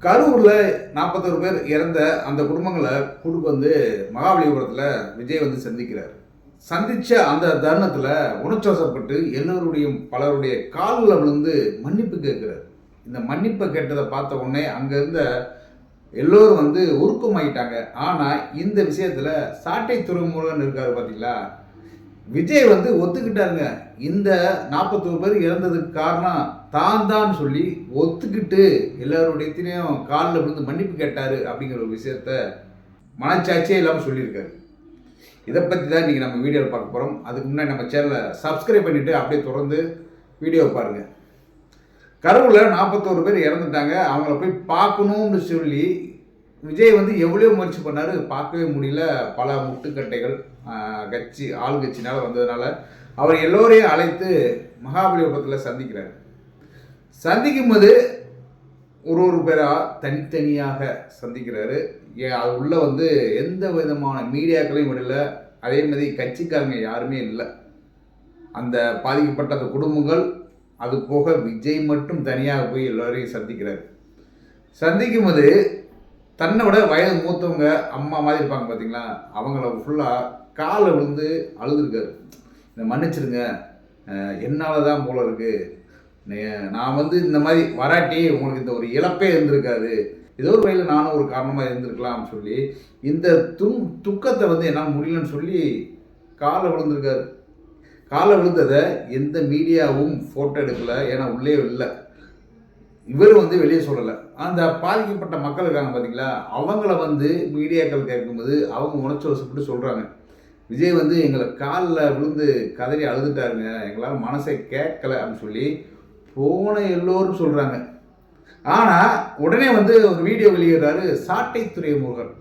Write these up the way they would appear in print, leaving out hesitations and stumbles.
கரூரில் 41 பேர் இறந்த அந்த குடும்பங்களை கூட்டுக்கு வந்து மகாபலிபுரத்தில் விஜய் வந்து சந்திக்கிறார். சந்தித்த அந்த தருணத்தில் உணர்ச்சிவசப்பட்டு எல்லோருடைய பலருடைய காலில் விழுந்து மன்னிப்பு கேட்குறார். இந்த மன்னிப்பை கேட்டதை பார்த்த உடனே அங்கே இருந்த எல்லோரும் வந்து உருக்கமாயிட்டாங்க. ஆனால் இந்த விஷயத்தில் சாட்டை துறைமுருகன் இருக்கார் பார்த்தீங்களா, விஜய் வந்து ஒத்துக்கிட்டாருங்க. இந்த 41 பேர் இறந்ததுக்கு காரணம் தான் சொல்லி ஒத்துக்கிட்டு எல்லாருடையத்திலையும் காலில் விழுந்து மன்னிப்பு கேட்டார் அப்படிங்கிற ஒரு விஷயத்த மனச்சாட்சியே இல்லாமல் சொல்லியிருக்காரு. இதை பற்றி தான் இன்றைக்கி நம்ம வீடியோவில் பார்க்க போகிறோம். அதுக்கு முன்னாடி நம்ம சேனலை சப்ஸ்கிரைப் பண்ணிவிட்டு அப்படியே தொடர்ந்து வீடியோவை பாருங்கள். கரூரில் 41 பேர் இறந்துட்டாங்க. அவங்கள போய் பார்க்கணும்னு சொல்லி விஜய் வந்து எவ்வளோ முயற்சி பண்ணார், பார்க்கவே முடியல. பல முட்டுக்கட்டைகள் ஆளுங்கட்சினால் வந்ததுனால அவர் எல்லோரையும் அழைத்து மகாபலிபுரத்தில் சந்திக்கிறார். சந்திக்கும் போது ஒரு பேராக தனித்தனியாக சந்திக்கிறாரு. அது உள்ள வந்து எந்த விதமான மீடியாக்களையும் விடலை. அதே மாதிரி கட்சிக்காரங்க யாருமே இல்லை. அந்த பாதிக்கப்பட்ட அந்த குடும்பங்கள், அது போக விஜய் மட்டும் தனியாக போய் எல்லோரையும் சந்திக்கிறார். சந்திக்கும் போது தன்னை விட வயது மூத்தவங்க அம்மா மாதிரி இருப்பாங்க பார்த்தீங்களா, அவங்கள ஃபுல்லாக காலை விழுந்து அழுதுருக்காரு. இந்த மன்னிச்சிருங்க, என்னால் தான் போல இருக்குது, நான் வந்து இந்த மாதிரி வராட்டி உங்களுக்கு இந்த ஒரு இழப்பே இருந்திருக்காது, ஏதோ ஒரு வகையில் நானும் ஒரு காரணமாக இருந்திருக்கலாம்னு சொல்லி இந்த துக்கத்தை வந்து என்னால் முடியலன்னு சொல்லி காலை விழுந்திருக்காரு. காலை விழுந்ததை எந்த மீடியாவும் ஃபோட்டோ எடுக்கலை, ஏன்னா உள்ளே இல்லை. இவர் வந்து வெளியே சொல்லலை. அந்த பாதிக்கப்பட்ட மக்கள் இருக்காங்க பார்த்தீங்களா, அவங்கள வந்து மீடியாக்கள் கேட்கும்போது அவங்க உணர்ச்சி வசப்பட்டு சொல்கிறாங்க, விஜய் வந்து எங்களை காலில் விழுந்து கதறி அழுதுட்டாருங்க, எங்களால் மனசை கேட்கலை அப்படின்னு சொல்லி போன எல்லோரும் சொல்கிறாங்க. ஆனால் உடனே வந்து ஒரு வீடியோ வெளியிடுறாரு சாட்டை துறைமுருகன்,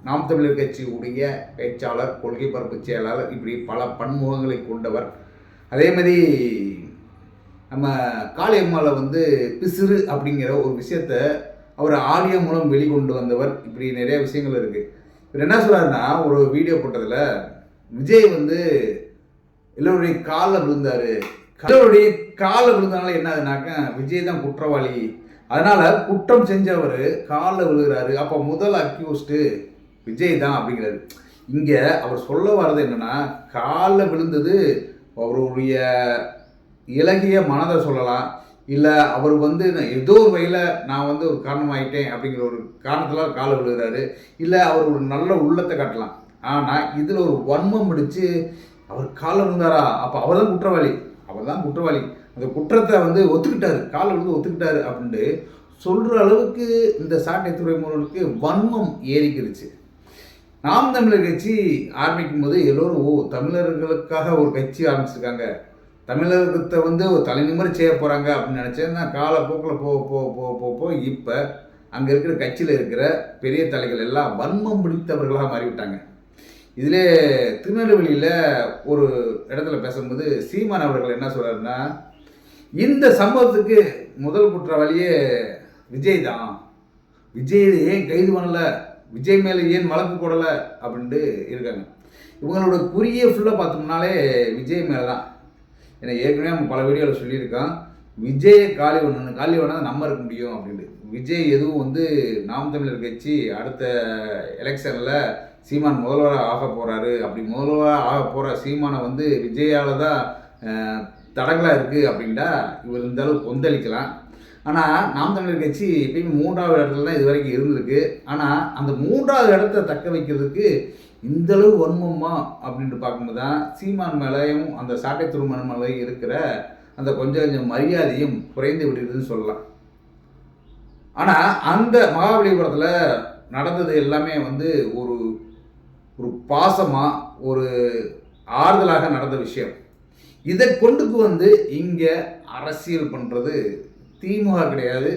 நாம் தமிழர் கட்சியுடைய பேச்சாளர், கொள்கை பரப்பு செயலாளர், இப்படி பல பன்முகங்களை கொண்டவர். அதே மாதிரி நம்ம காளியம்மாவில் வந்து பிசிறு அப்படிங்கிற ஒரு விஷயத்த அவர் ஆடியோ மூலம் வெளிக்கொண்டு வந்தவர். இப்படி நிறைய விஷயங்கள் இருக்குது. இவர் என்ன சொல்கிறாருன்னா, ஒரு வீடியோ போட்டதில் விஜய் வந்து எல்லோருடைய காலில் விழுந்தார், எல்லோருடைய காலில் விழுந்தனால என்ன ஆகுதுனாக்க விஜய் தான் குற்றவாளி, அதனால் குற்றம் செஞ்சவர் காலில் விழுகிறாரு, அப்போ முதல் அக்யூஸ்டு விஜய் தான் அப்படிங்கிறாரு. இங்கே அவர் சொல்ல வர்றது என்னென்னா, காலில் விழுந்தது அவருடைய இலகிய மனதை சொல்லலாம், இல்லை அவர் வந்து ஏதோ ஒரு வகையில் நான் வந்து ஒரு காரணமாயிட்டேன் அப்படிங்கிற ஒரு காரணத்தில் காலை விழுகிறாரு, இல்லை அவர் ஒரு நல்ல உள்ளத்தை காட்டலாம். ஆனால் இதில் ஒரு வன்மம் பிடிச்சு அவர் காலை விழுந்தாரா, அப்போ அவர் தான் குற்றவாளி, அவர் தான் குற்றவாளி, அந்த குற்றத்தை வந்து ஒத்துக்கிட்டாரு, காலை விழுந்து ஒத்துக்கிட்டாரு அப்படின்ட்டு சொல்கிற அளவுக்கு இந்த சாட்டை துறைமுருகனுக்கு வன்மம் ஏறிக்கிருச்சு. நாம் தமிழர் கட்சி ஆரம்பிக்கும் போது எல்லோரும் தமிழர்களுக்காக ஒரு கட்சி ஆரம்பிச்சிருக்காங்க, தமிழகத்தை வந்து ஒரு தலைநிமிர செய்ய போகிறாங்க அப்படின்னு நினச்சேன். நான் காலப்போக்கில் போ இப்போ அங்கே இருக்கிற கட்சியில் இருக்கிற பெரிய தலைகள் எல்லாம் வன்மம் பிடித்தவர்களாக மாறிவிட்டாங்க. இதிலே திருநெல்வேலியில் ஒரு இடத்துல பேசும்போது சீமான் அவர்கள் என்ன சொல்கிறாருன்னா, இந்த சம்பவத்துக்கு முதல் குற்றவாளியே விஜய் தான், விஜய் ஏன் கைது பண்ணலை, விஜய் மேலே ஏன் வழக்கு போடலை அப்படின்ட்டு இருக்காங்க. இவங்களோட குறியே ஃபுல்லாக பார்த்தோம்னாலே விஜய் மேலே தான். ஏன்னா ஏற்கனவே நம்ம பல வீடியோவில் சொல்லியிருக்கோம், விஜய் காலி பண்ணால் நம்ம இருக்க முடியும் அப்படின்ட்டு. விஜய் எதுவும் வந்து நாம் தமிழர் கட்சி அடுத்த எலெக்ஷனில் சீமான் முதல்வராக ஆக போகிறாரு, அப்படி முதல்வராக ஆக போகிற சீமானை வந்து விஜயால் தான் தடங்களாக இருக்குது அப்படின்ட்டா இவர் இந்த அளவுக்கு கொந்தளிக்கலாம். ஆனால் நாம் தமிழர் கட்சி எப்பயுமே 3வது இடத்துல தான் இது வரைக்கும் இருந்திருக்கு. ஆனால் அந்த 3வது இடத்த தக்க வைக்கிறதுக்கு இந்தளவு வன்மமா அப்படின்ட்டு பார்க்கும்போது தான் சீமான் மேலேயும் அந்த சாட்டை துறைமுருகன் மேலேயும் இருக்கிற அந்த கொஞ்சம் மரியாதையும் குறைந்து விடுறதுன்னு சொல்லலாம். ஆனால் அந்த மகாபலிபுரத்தில் நடந்தது எல்லாமே வந்து ஒரு ஒரு பாசமாக ஒரு ஆறுதலாக நடந்த விஷயம். இதை கொண்டுக்கு வந்து இங்கே அரசியல் பண்ணுறது திமுக கிடையாது,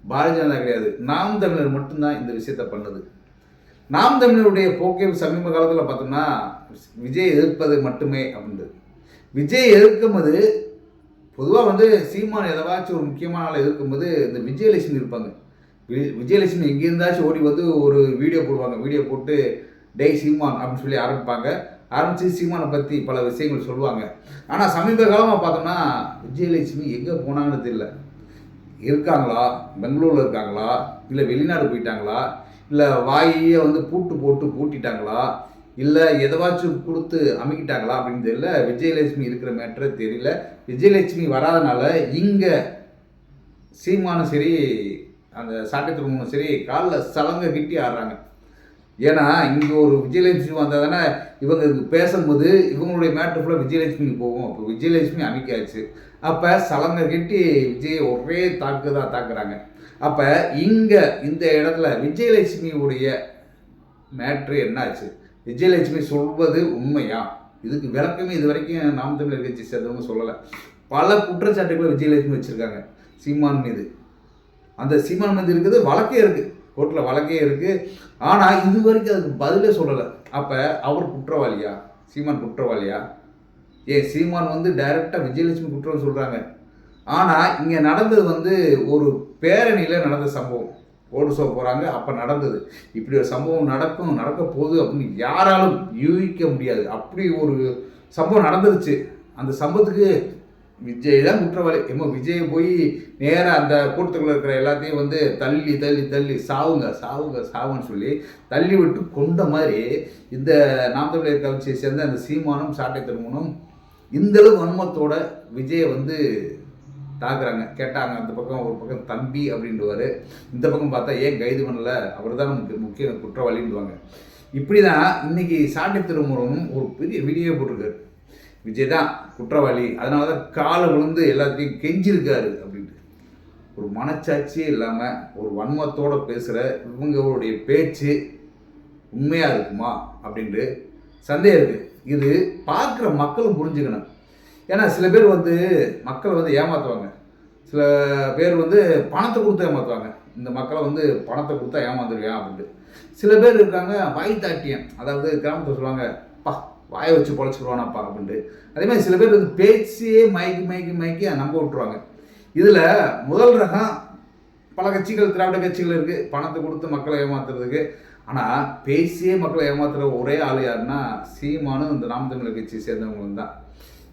பாரதிய ஜனதா கிடையாது, நாம் தமிழர் மட்டும்தான் இந்த விஷயத்தை பண்ணுது. நாம் தமிழருடைய போக்கை சமீப காலத்தில் பார்த்தோம்னா விஜய் எதிர்ப்பது மட்டுமே அப்படின்றது. விஜய் எதிர்க்கும்போது பொதுவாக வந்து சீமான் எதாச்சும் ஒரு முக்கியமான ஆளை எதிர்க்கும்போது இந்த விஜயலட்சுமி இருப்பாங்க. விஜயலட்சுமி எங்கே இருந்தாச்சும் ஓடி வந்து ஒரு வீடியோ போடுவாங்க. வீடியோ போட்டு டெய் சீமான் அப்படின்னு சொல்லி ஆரம்பித்து சீமானை பற்றி பல விஷயங்கள் சொல்லுவாங்க. ஆனால் சமீப காலமாக பார்த்தோம்னா விஜயலட்சுமி எங்கே போனாங்கன்னு தெரியல. இருக்காங்களா, பெங்களூரில் இருக்காங்களா, இல்லை வெளிநாடு போயிட்டாங்களா, இல்லை வாயை வந்து பூட்டு போட்டு பூட்டிட்டாங்களா, இல்லை எதவாச்சும் கொடுத்து அமைக்கிட்டாங்களா அப்படின்னு தெரியல. விஜயலட்சுமி இருக்கிற மேட்டரே தெரியல. விஜயலட்சுமி வராதனால இங்கே சீமானும் சரி அந்த சாட்டை திரும்பவும் சரி காலில் சலங்கை கிட்டி ஆடுறாங்க. ஏன்னா இங்கே ஒரு விஜயலட்சுமி வந்தால் தானே இவங்க பேசும்போது இவங்களுடைய மேட்ரு ஃபுல்லாக விஜயலட்சுமிக்கு போகும். அப்போ விஜயலட்சுமி அமைக்காச்சு. அப்போ சலங்கை கட்டி விஜய் ஒரே தாக்குறாங்க. அப்போ இங்கே இந்த இடத்துல விஜயலட்சுமியுடைய மேட்ரு என்னாச்சு? விஜயலட்சுமி சொல்வது உண்மையா? இதுக்கு விளக்கமே இது வரைக்கும் நாம் தமிழர் கட்சி சேர்ந்தவங்க சொல்லலை. பல குற்றச்சாட்டுகளை விஜயலட்சுமி வச்சுருக்காங்க சீமான் மீது. அந்த சீமான் மீது இருக்குது, வழக்கே இருக்குது, கோர்ட்டில் வழக்கே இருக்குது. ஆனால் இது வரைக்கும் அதுக்கு பதிலே சொல்லலை. அப்போ அவர் குற்றவாளியா? சீமான் குற்றவாளியா? சீமான் வந்து டைரெக்டாக விஜயலட்சுமி குற்றம் சொல்கிறாங்க. ஆனால் இங்கே நடந்தது வந்து ஒரு பேரணியில் நடந்த சம்பவம். ஓடு ஷோ போகிறாங்க, அப்போ நடந்தது. இப்படி ஒரு சம்பவம் நடக்க போகுது அப்படின்னு யாராலும் யூகிக்க முடியாது. அப்படி ஒரு சம்பவம் நடந்துருச்சு. அந்த சம்பவத்துக்கு விஜய் தான் குற்றவாளி. விஜயை போய் நேராக அந்த கூட்டத்துக்குள்ள இருக்கிற எல்லாத்தையும் வந்து தள்ளி தள்ளி தள்ளி சாவுன்னு சொல்லி தள்ளி விட்டு கொண்ட மாதிரி இந்த நாம் தமிழர் கட்சியை சேர்ந்த அந்த சீமானும் சாட்டை திருமணம் இந்தளவு வன்மத்தோட விஜயை வந்து தாக்குறாங்க. கேட்டாங்க, அந்த பக்கம் ஒரு பக்கம் தம்பி அப்படின்டுவார், இந்த பக்கம் பார்த்தா ஏன் கைது பண்ணலை, அவர் தான் நமக்கு முக்கிய குற்றவாளின்டுவாங்க. இப்படி தான் இன்றைக்கி சாட்டை திருமணமும் ஒரு பெரிய வீடியோ போட்டிருக்காரு. விஜய் தான் குற்றவாளி, அதனால தான் காலை விழுந்து எல்லாத்தையும் கெஞ்சிருக்காரு அப்படின்ட்டு. ஒரு மனச்சாட்சியே இல்லாமல் ஒரு வன்மத்தோடு பேசுகிற இவங்களுடைய பேச்சு உண்மையாக இருக்குமா அப்படின்ட்டு சந்தேகம் இருக்குது. இது பார்க்குற மக்களும் புரிஞ்சுக்கணும். ஏன்னா சில பேர் வந்து மக்களை வந்து ஏமாற்றுவாங்க, சில பேர் வந்து பணத்தை கொடுத்து ஏமாற்றுவாங்க. இந்த மக்களை வந்து பணத்தை கொடுத்தா ஏமாந்துருவேன் அப்படின்ட்டு. சில பேர் இருக்காங்க வாய்த்தாட்டியம், அதாவது கிராமத்தில் சொல்லுவாங்க, பா வாயை வச்சு பொழைச்சிடுவானாப்பா அப்படின்ட்டு. அதேமாதிரி சில பேர் வந்து பேச்சியே மயக்கி நம்ப விட்டுருவாங்க. இதில் முதல் ரகம் பல கட்சிகள், திராவிட கட்சிகள் இருக்குது, பணத்தை கொடுத்து மக்களை ஏமாத்துறதுக்கு. ஆனால் பேசியே மக்களை ஏமாத்துகிற ஒரே ஆள் யாருன்னா சீமானும் இந்த நாம் தமிழர் கட்சியை சேர்ந்தவங்க தான்.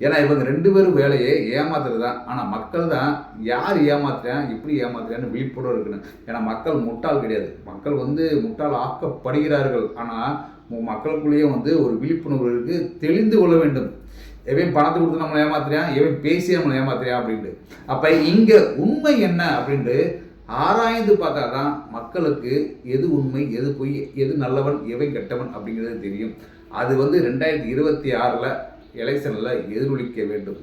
ஏன்னா இவங்க ரெண்டு பேரும் வேலையே ஏமாத்துறது தான். ஆனால் மக்கள் தான் யார் ஏமாத்துறேன், எப்படி ஏமாத்துறேன்னு விழிப்புணர்வு இருக்கணும். ஏன்னா மக்கள் முட்டாள் கிடையாது, மக்கள் வந்து முட்டாள் ஆக்கப்படுகிறார்கள். ஆனால் மக்களுக்குள்ளேயே வந்து ஒரு விழிப்புணர்வு இருக்குது, தெளிந்து கொள்ள வேண்டும். எவன் பணத்தை கொடுத்து நம்மளை ஏமாத்துறியான், எவன் பேசி நம்மளை ஏமாத்துறியான் அப்படின்ட்டு. அப்போ இங்கே உண்மை என்ன அப்படின்ட்டு ஆராய்ந்து பார்த்தா தான் மக்களுக்கு எது உண்மை, எது பொய், எது நல்லவன், எவன் கெட்டவன் அப்படிங்கிறது தெரியும். அது வந்து 2026 எலெக்ஷனில் எதிரொலிக்க வேண்டும்.